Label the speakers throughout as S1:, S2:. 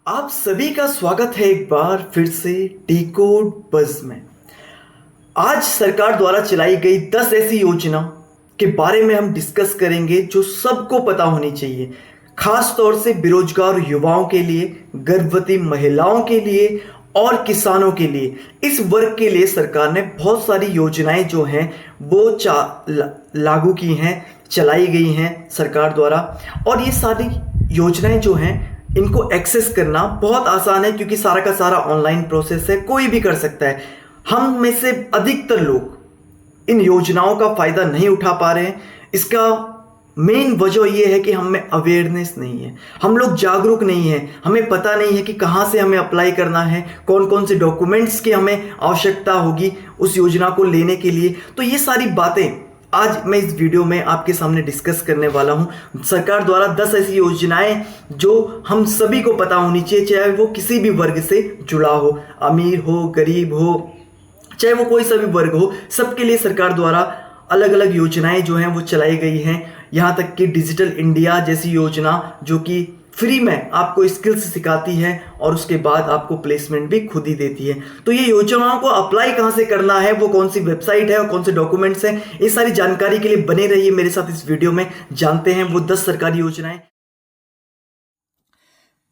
S1: आप सभी का स्वागत है एक बार फिर से डिकोड बज़ में। आज सरकार द्वारा चलाई गई 10 ऐसी योजना के बारे में हम डिस्कस करेंगे जो सबको पता होनी चाहिए, खास तौर से बेरोजगार युवाओं के लिए, गर्भवती महिलाओं के लिए और किसानों के लिए। इस वर्ग के लिए सरकार ने बहुत सारी योजनाएं जो हैं वो लागू की हैं, चलाई गई हैं सरकार द्वारा। और ये सारी योजनाएं जो हैं इनको एक्सेस करना बहुत आसान है क्योंकि सारा का सारा ऑनलाइन प्रोसेस है, कोई भी कर सकता है। हम में से अधिकतर लोग इन योजनाओं का फायदा नहीं उठा पा रहे हैं। इसका मेन वजह यह है कि हम में अवेयरनेस नहीं है, हम लोग जागरूक नहीं है, हमें पता नहीं है कि कहां से हमें अप्लाई करना है, कौन कौन से डॉक्यूमेंट्स की हमें आवश्यकता होगी उस योजना को लेने के लिए। तो ये सारी बातें आज मैं इस वीडियो में आपके सामने डिस्कस करने वाला हूं। सरकार द्वारा 10 ऐसी योजनाएं जो हम सभी को पता होनी चाहिए, चाहे वो किसी भी वर्ग से जुड़ा हो, अमीर हो, गरीब हो, चाहे वो कोई सा भी वर्ग हो, सबके लिए सरकार द्वारा अलग अलग योजनाएं जो हैं वो चलाई गई हैं। यहाँ तक कि डिजिटल इंडिया जैसी योजना जो कि फ्री में आपको स्किल्स सिखाती है और उसके बाद आपको प्लेसमेंट भी खुद ही देती है। तो ये योजनाओं को अप्लाई कहाँ से करना है, वो कौन सी वेबसाइट है और कौन से डॉक्यूमेंट्स हैं, ये सारी जानकारी के लिए बने रहिए मेरे साथ इस वीडियो में। जानते हैं वो 10 सरकारी योजनाएं।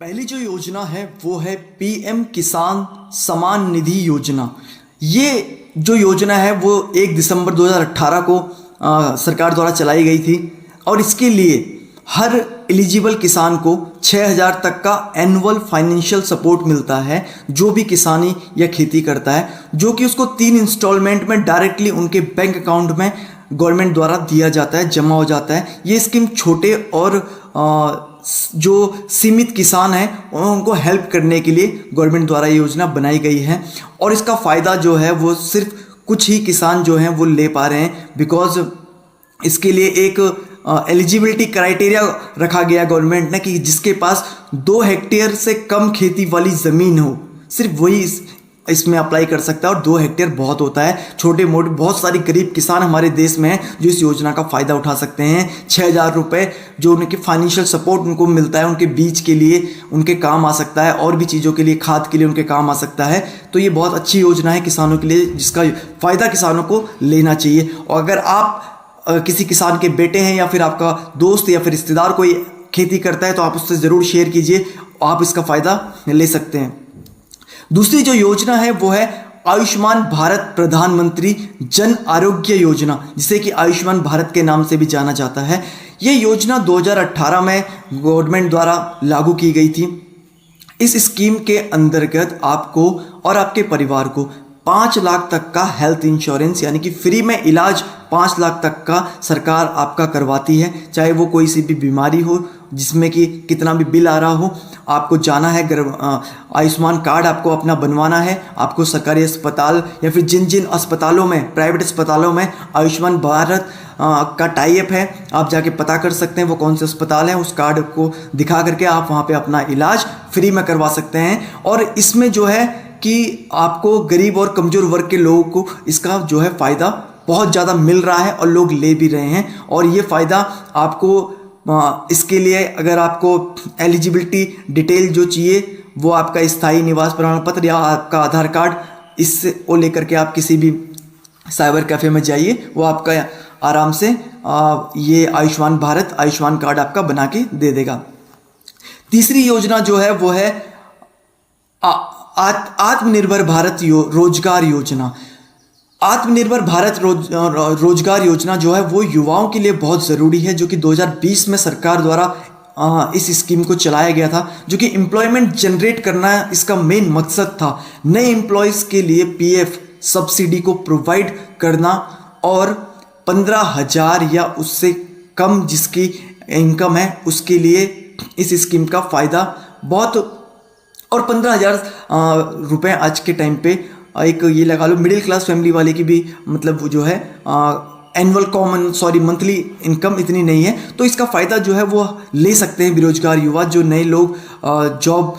S1: पहली जो योजना है वो है पीएम किसान सम्मान निधि योजना। ये जो योजना है वो 1 दिसंबर 2018 को सरकार द्वारा चलाई गई थी और इसके लिए हर एलिजिबल किसान को 6,000 तक का एनुअल फाइनेंशियल सपोर्ट मिलता है जो भी किसानी या खेती करता है, जो कि उसको 3 इंस्टॉलमेंट में डायरेक्टली उनके बैंक अकाउंट में गवर्नमेंट द्वारा दिया जाता है, जमा हो जाता है। ये स्कीम छोटे और जो सीमित किसान हैं उनको हेल्प करने के लिए गवर्नमेंट द्वारा ये योजना बनाई गई है और इसका फ़ायदा जो है वो सिर्फ कुछ ही किसान जो हैं वो ले पा रहे हैं, बिकॉज इसके लिए एक एलिजिबिलिटी क्राइटेरिया रखा गया गवर्नमेंट ने कि जिसके पास 2 हेक्टेयर से कम खेती वाली ज़मीन हो, सिर्फ वही इसमें अप्लाई कर सकता है। और 2 हेक्टेयर बहुत होता है, छोटे मोटे बहुत सारे गरीब किसान हमारे देश में हैं जो इस योजना का फ़ायदा उठा सकते हैं। 6,000 रुपये जो उनके फाइनेंशियल सपोर्ट उनको मिलता है, उनके बीज के लिए उनके काम आ सकता है और भी चीज़ों के लिए, खाद के लिए उनके काम आ सकता है। तो ये बहुत अच्छी योजना है किसानों के लिए, जिसका फ़ायदा किसानों को लेना चाहिए। और अगर आप किसी किसान के बेटे हैं या फिर आपका दोस्त या फिर रिश्तेदार कोई खेती करता है तो आप उससे ज़रूर शेयर कीजिए, आप इसका फ़ायदा ले सकते हैं। दूसरी जो योजना है वो है आयुष्मान भारत प्रधानमंत्री जन आरोग्य योजना, जिसे कि आयुष्मान भारत के नाम से भी जाना जाता है। ये योजना 2018 में गवर्नमेंट द्वारा लागू की गई थी। इस स्कीम के अंतर्गत आपको और आपके परिवार को 5 लाख तक का हेल्थ इंश्योरेंस यानी कि फ्री में इलाज 5 लाख तक का सरकार आपका करवाती है। चाहे वो कोई सी भी बीमारी हो जिसमें कि कितना भी बिल आ रहा हो, आपको जाना है आयुष्मान कार्ड आपको अपना बनवाना है। आपको सरकारी अस्पताल या फिर जिन जिन अस्पतालों में, प्राइवेट अस्पतालों में आयुष्मान भारत का टाई अप है, आप जाके पता कर सकते हैं वो कौन से अस्पताल हैं। उस कार्ड को दिखा करके आप वहाँ पे अपना इलाज फ्री में करवा सकते हैं। और इसमें जो है कि आपको गरीब और कमज़ोर वर्ग के लोगों को इसका जो है फ़ायदा बहुत ज़्यादा मिल रहा है और लोग ले भी रहे हैं। और ये फ़ायदा आपको इसके लिए अगर आपको एलिजिबिलिटी डिटेल जो चाहिए वो आपका स्थायी निवास प्रमाण पत्र या आपका आधार कार्ड, इससे वो लेकर के आप किसी भी साइबर कैफ़े में जाइए, वो आपका आराम से ये आयुष्मान भारत आयुष्मान कार्ड आपका बना के दे देगा। तीसरी योजना जो है वो है आत्मनिर्भर भारत रोजगार योजना। आत्मनिर्भर भारत रोजगार योजना जो है वो युवाओं के लिए बहुत ज़रूरी है, जो कि 2020 में सरकार द्वारा इस स्कीम को चलाया गया था, जो कि एम्प्लॉयमेंट जनरेट करना इसका मेन मकसद था। नए एम्प्लॉयज़ के लिए पीएफ सब्सिडी को प्रोवाइड करना और 15,000 या उससे कम जिसकी इनकम है उसके लिए इस स्कीम का फ़ायदा बहुत, और 15,000 रुपये आज के टाइम पे एक ये लगा लो मिडिल क्लास फैमिली वाले की भी मतलब जो है मंथली इनकम इतनी नहीं है, तो इसका फ़ायदा जो है वो ले सकते हैं बेरोजगार युवा। जो नए लोग जॉब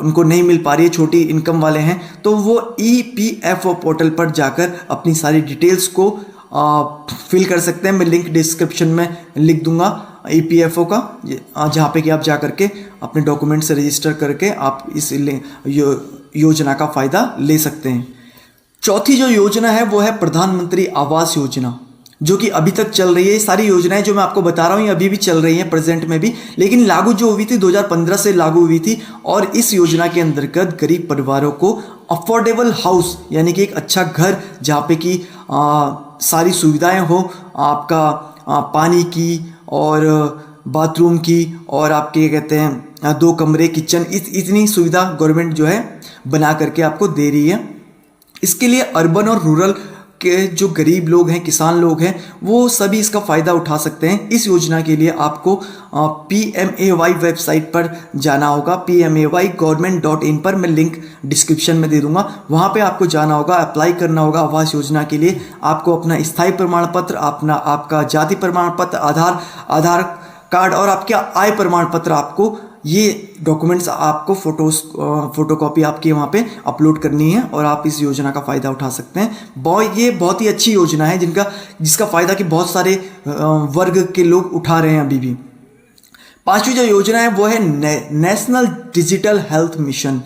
S1: उनको नहीं मिल पा रही है, छोटी इनकम वाले हैं, तो वो EPFO पोर्टल पर जाकर अपनी सारी डिटेल्स को फिल कर सकते हैं। मैं लिंक डिस्क्रिप्शन में लिख दूंगा, EPFO का, जहाँ पे कि आप जा करके अपने डॉक्यूमेंट से रजिस्टर करके आप इस योजना का फ़ायदा ले सकते हैं। चौथी जो योजना है वो है प्रधानमंत्री आवास योजना, जो कि अभी तक चल रही है। ये सारी योजनाएं जो मैं आपको बता रहा हूँ ये अभी भी चल रही हैं प्रेजेंट में भी, लेकिन लागू जो हुई थी 2015 से लागू हुई थी। और इस योजना के अंतर्गत गरीब परिवारों को अफोर्डेबल हाउस यानी कि एक अच्छा घर जहाँ पे कि सारी सुविधाएं हो, आपका पानी की और बाथरूम की और आपके कहते हैं 2 कमरे किचन, इतनी सुविधा गवर्नमेंट जो है बना करके आपको दे रही है। इसके लिए अर्बन और रूरल के जो गरीब लोग हैं, किसान लोग हैं, वो सभी इसका फ़ायदा उठा सकते हैं। इस योजना के लिए आपको PMAY वेबसाइट पर जाना होगा, PMAY government.in पर, मैं लिंक डिस्क्रिप्शन में दे दूंगा। वहाँ पे आपको जाना होगा, अप्लाई करना होगा आवास योजना के लिए। आपको अपना स्थायी प्रमाण पत्र, आपका जाति प्रमाण पत्र, आधार कार्ड और आपका आय प्रमाण पत्र, आपको ये डॉक्यूमेंट्स आपको फोटोकॉपी आपकी वहाँ पे अपलोड करनी है और आप इस योजना का फ़ायदा उठा सकते हैं। ये बहुत ही अच्छी योजना है जिसका फ़ायदा कि बहुत सारे वर्ग के लोग उठा रहे हैं अभी भी। 5वीं जो योजना है वो है नेशनल डिजिटल हेल्थ मिशन।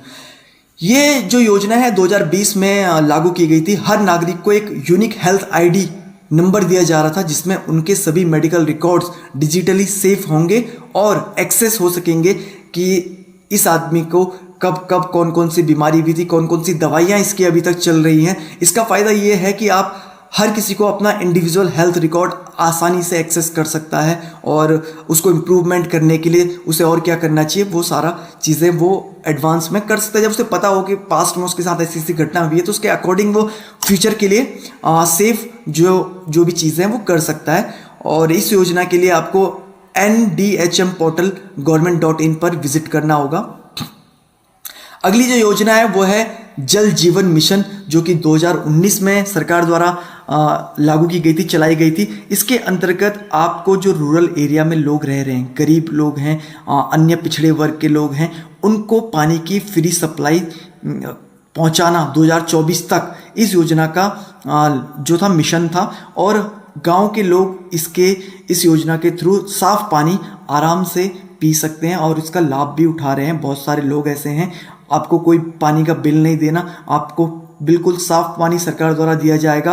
S1: ये जो योजना है 2020 में लागू की गई थी। हर नागरिक को एक यूनिक हेल्थ ID नंबर दिया जा रहा था जिसमें उनके सभी मेडिकल रिकॉर्ड्स डिजिटली सेफ होंगे और एक्सेस हो सकेंगे कि इस आदमी को कब कब कौन कौन सी बीमारी भी थी, कौन कौन सी दवाइयाँ इसकी अभी तक चल रही हैं। इसका फ़ायदा ये है कि आप हर किसी को अपना इंडिविजुअल हेल्थ रिकॉर्ड आसानी से एक्सेस कर सकता है और उसको इम्प्रूवमेंट करने के लिए उसे और क्या करना चाहिए वो सारा चीज़ें वो एडवांस में कर सकता है। जब उसे पता हो कि पास्ट में उसके साथ ऐसी ऐसी घटना हुई है तो उसके अकॉर्डिंग वो फ्यूचर के लिए सेफ जो भी चीज़ें हैं वो कर सकता है। और इस योजना के लिए आपको NDHM पोर्टल government.in पर विजिट करना होगा। अगली जो योजना है वो है जल जीवन मिशन, जो कि 2019 में सरकार द्वारा लागू की गई थी, चलाई गई थी। इसके अंतर्गत आपको जो रूरल एरिया में लोग रह रहे हैं, गरीब लोग हैं, अन्य पिछड़े वर्ग के लोग हैं, उनको पानी की फ्री सप्लाई पहुंचाना 2024 तक इस योजना का जो था मिशन था। और गांव के लोग इस योजना के थ्रू साफ पानी आराम से पी सकते हैं और इसका लाभ भी उठा रहे हैं। बहुत सारे लोग ऐसे हैं, आपको कोई पानी का बिल नहीं देना, आपको बिल्कुल साफ पानी सरकार द्वारा दिया जाएगा।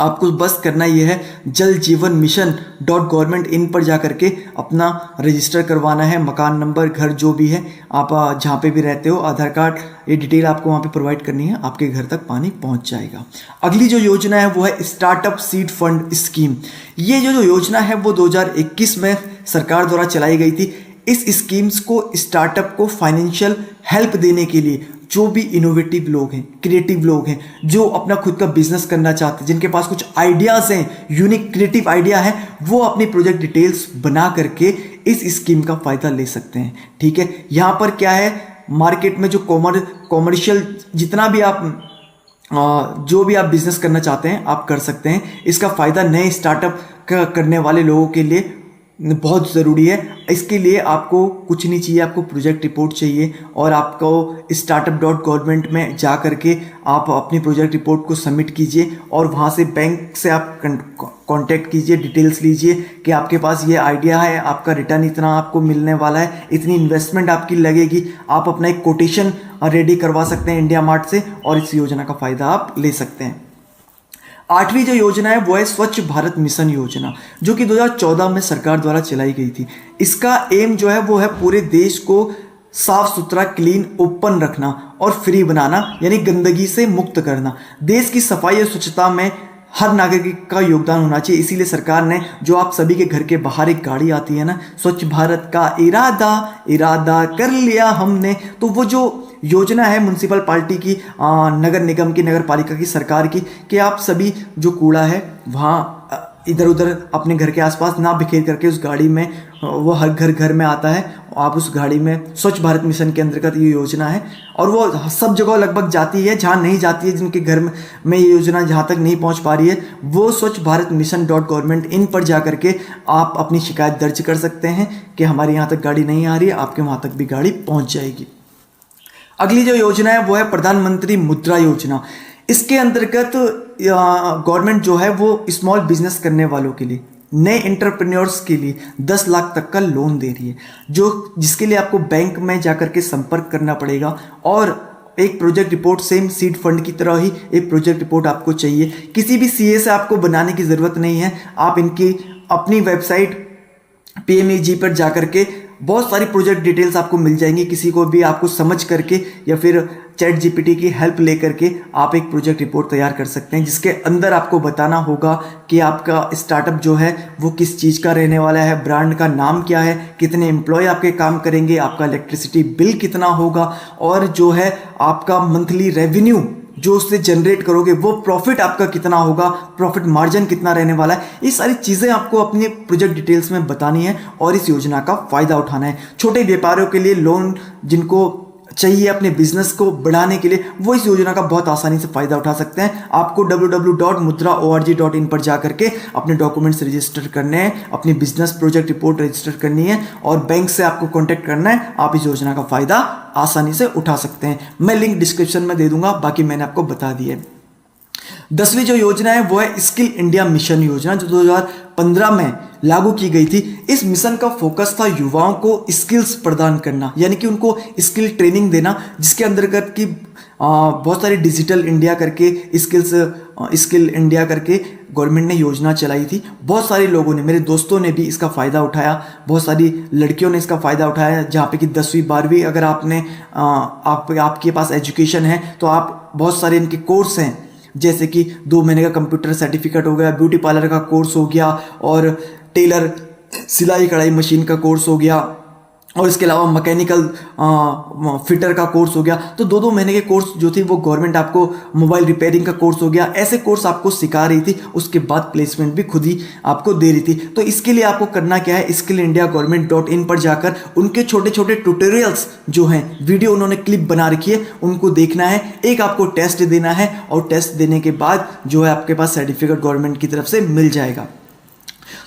S1: आपको बस करना यह है जल जीवन मिशन .government.in पर जा करके अपना रजिस्टर करवाना है। मकान नंबर, घर जो भी है, आप जहाँ पे भी रहते हो, आधार कार्ड, ये डिटेल आपको वहाँ पे प्रोवाइड करनी है, आपके घर तक पानी पहुँच जाएगा। अगली जो योजना है वो है स्टार्टअप सीड फंड स्कीम। ये जो योजना है वो 2021 में सरकार द्वारा चलाई गई थी। इस स्कीम्स को स्टार्टअप को फाइनेंशियल हेल्प देने के लिए जो भी इनोवेटिव लोग हैं, क्रिएटिव लोग हैं, जो अपना खुद का बिजनेस करना चाहते हैं, जिनके पास कुछ आइडियाज़ हैं, यूनिक क्रिएटिव आइडिया है, वो अपनी प्रोजेक्ट डिटेल्स बना करके इस स्कीम का फ़ायदा ले सकते हैं। ठीक है, यहाँ पर क्या है, मार्केट में जो कॉमर्शियल जितना भी आप जो भी आप बिजनेस करना चाहते हैं आप कर सकते हैं। इसका फ़ायदा नए स्टार्टअप करने वाले लोगों के लिए बहुत ज़रूरी है। इसके लिए आपको कुछ नहीं चाहिए, आपको प्रोजेक्ट रिपोर्ट चाहिए और आपको startup.government में जा करके आप अपनी प्रोजेक्ट रिपोर्ट को सबमिट कीजिए और वहाँ से बैंक से आप कांटेक्ट कीजिए, डिटेल्स लीजिए कि आपके पास ये आइडिया है, आपका रिटर्न इतना आपको मिलने वाला है, इतनी इन्वेस्टमेंट आपकी लगेगी। आप अपना एक कोटेशन रेडी करवा सकते हैं इंडिया मार्ट से और इस योजना का फ़ायदा आप ले सकते हैं। 8वीं जो योजना है वो है स्वच्छ भारत मिशन योजना, जो कि 2014 में सरकार द्वारा चलाई गई थी। इसका एम जो है वो है पूरे देश को साफ सुथरा, क्लीन, ओपन रखना और फ्री बनाना, यानी गंदगी से मुक्त करना। देश की सफाई और स्वच्छता में हर नागरिक का योगदान होना चाहिए। इसीलिए सरकार ने जो आप सभी के घर के बाहर एक गाड़ी आती है ना, स्वच्छ भारत का इरादा कर लिया हमने, तो वो जो योजना है म्युनिसिपल पार्टी की, नगर निगम की, नगर पालिका की, सरकार की, कि आप सभी जो कूड़ा है वहाँ इधर उधर अपने घर के आसपास ना बिखेर करके उस गाड़ी में, वो हर घर में आता है, आप उस गाड़ी में, स्वच्छ भारत मिशन के अंतर्गत ये योजना है और वो सब जगह लगभग जाती है। जहाँ नहीं जाती है, जिनके घर में ये योजना जहाँ तक नहीं पहुँच पा रही है, वो स्वच्छ भारत मिशन .government.in पर जा करके आप अपनी शिकायत दर्ज कर सकते हैं कि हमारे यहाँ तक गाड़ी नहीं आ रही है, आपके वहाँ तक भी गाड़ी पहुँच जाएगी। अगली जो योजना है वो है प्रधानमंत्री मुद्रा योजना। इसके अंतर्गत गवर्नमेंट जो है वो स्मॉल बिजनेस करने वालों के लिए, नए एंटरप्रेन्योर्स के लिए 10 लाख तक का लोन दे रही है, जो जिसके लिए आपको बैंक में जाकर के संपर्क करना पड़ेगा और एक project report same seed fund की तरह ही एक प्रोजेक्ट रिपोर्ट आपको चाहिए। किसी भी सीए से आपको बनाने की ज़रूरत नहीं है। आप इनकी अपनी वेबसाइट PMEG पर जाकर के बहुत सारी प्रोजेक्ट डिटेल्स आपको मिल जाएंगी। किसी को भी आपको समझ करके या फिर चैट GPT की हेल्प लेकर के आप एक प्रोजेक्ट रिपोर्ट तैयार कर सकते हैं, जिसके अंदर आपको बताना होगा कि आपका स्टार्टअप जो है वो किस चीज़ का रहने वाला है, ब्रांड का नाम क्या है, कितने एम्प्लॉय आपके काम करेंगे, आपका इलेक्ट्रिसिटी बिल कितना होगा और जो है आपका मंथली रेवेन्यू जो उससे जनरेट करोगे वो प्रॉफिट आपका कितना होगा, प्रॉफिट मार्जिन कितना रहने वाला है। ये सारी चीज़ें आपको अपने प्रोजेक्ट डिटेल्स में बतानी है और इस योजना का फ़ायदा उठाना है। छोटे व्यापारियों के लिए लोन जिनको चाहिए अपने बिजनेस को बढ़ाने के लिए, वो इस योजना का बहुत आसानी से फ़ायदा उठा सकते हैं। आपको www.mudra.org.in पर जाकर के अपने डॉक्यूमेंट्स रजिस्टर करने हैं, अपनी बिजनेस प्रोजेक्ट रिपोर्ट रजिस्टर करनी है और बैंक से आपको कॉन्टैक्ट करना है। आप इस योजना का फ़ायदा आसानी से उठा सकते हैं। मैं लिंक डिस्क्रिप्शन में दे दूंगा, बाकी मैंने आपको बता दिया है। 10वीं जो योजना है वो है स्किल इंडिया मिशन योजना, जो 2015 में लागू की गई थी। इस मिशन का फोकस था युवाओं को स्किल्स प्रदान करना, यानी कि उनको स्किल ट्रेनिंग देना, जिसके अंतर्गत की बहुत सारी डिजिटल इंडिया करके स्किल इंडिया करके गवर्नमेंट ने योजना चलाई थी। बहुत सारे लोगों ने, मेरे दोस्तों ने भी इसका फ़ायदा उठाया, बहुत सारी लड़कियों ने इसका फ़ायदा उठाया। जहाँ पे कि 10वीं 12वीं अगर आपने आपके पास एजुकेशन है तो आप बहुत सारे इनके कोर्स हैं, जैसे कि 2 महीने का कंप्यूटर सर्टिफिकेट हो गया, ब्यूटी पार्लर का कोर्स हो गया और टेलर सिलाई कढ़ाई मशीन का कोर्स हो गया और इसके अलावा मैकेनिकल फिटर का कोर्स हो गया। तो 2-2 महीने के कोर्स जो थी वो गवर्नमेंट आपको, मोबाइल रिपेयरिंग का कोर्स हो गया, ऐसे कोर्स आपको सिखा रही थी। उसके बाद प्लेसमेंट भी खुद ही आपको दे रही थी। तो इसके लिए आपको करना क्या है, स्किल इंडिया government.in पर जाकर उनके छोटे छोटे ट्यूटोरियल्स जो हैं, वीडियो उन्होंने क्लिप बना रखी है, उनको देखना है। एक आपको टेस्ट देना है और टेस्ट देने के बाद जो है आपके पास सर्टिफिकेट गवर्नमेंट की तरफ से मिल जाएगा।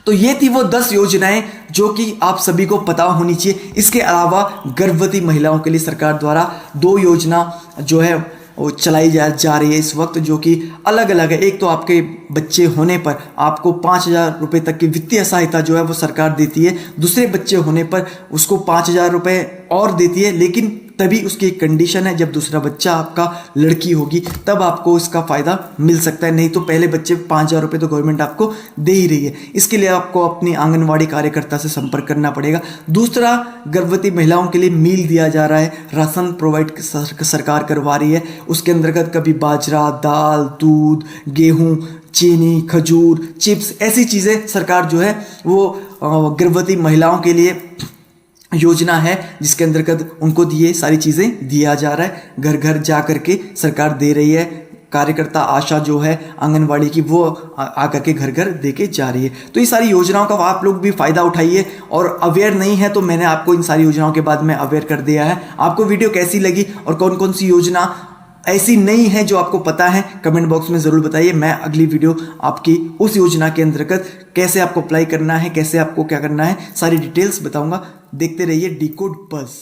S1: तो ये थी वो 10 योजनाएं जो कि आप सभी को पता होनी चाहिए। इसके अलावा गर्भवती महिलाओं के लिए सरकार द्वारा 2 योजना जो है वो चलाई जा रही है इस वक्त, जो कि अलग अलग है। एक तो आपके बच्चे होने पर आपको 5,000 रुपये तक की वित्तीय सहायता जो है वो सरकार देती है। दूसरे बच्चे होने पर उसको 5,000 रुपये और देती है, लेकिन तभी उसकी एक कंडीशन है, जब दूसरा बच्चा आपका लड़की होगी तब आपको इसका फ़ायदा मिल सकता है। नहीं तो पहले बच्चे 5,000 रुपये तो गवर्नमेंट आपको दे ही रही है। इसके लिए आपको अपनी आंगनवाड़ी कार्यकर्ता से संपर्क करना पड़ेगा। दूसरा, गर्भवती महिलाओं के लिए मील दिया जा रहा है, राशन प्रोवाइड सरकार करवा रही है। उसके अंतर्गत कभी बाजरा, दाल, दूध, गेहूँ, चीनी, खजूर, चिप्स, ऐसी चीज़ें सरकार जो है वो गर्भवती महिलाओं के लिए योजना है, जिसके अंतर्गत उनको दिए सारी चीज़ें दिया जा रहा है। घर घर जा करके सरकार दे रही है। कार्यकर्ता आशा जो है आंगनवाड़ी की, वो आकर के घर घर दे के जा रही है। तो ये सारी योजनाओं का आप लोग भी फ़ायदा उठाइए। और अवेयर नहीं है तो मैंने आपको इन सारी योजनाओं के बाद में अवेयर कर दिया है। आपको वीडियो कैसी लगी और कौन कौन सी योजना ऐसी नहीं है जो आपको पता है, कमेंट बॉक्स में ज़रूर बताइए। मैं अगली वीडियो आपकी उस योजना के अंतर्गत कैसे आपको अप्लाई करना है, कैसे आपको क्या करना है, सारी डिटेल्स बताऊंगा। देखते रहिए डिकोड बस।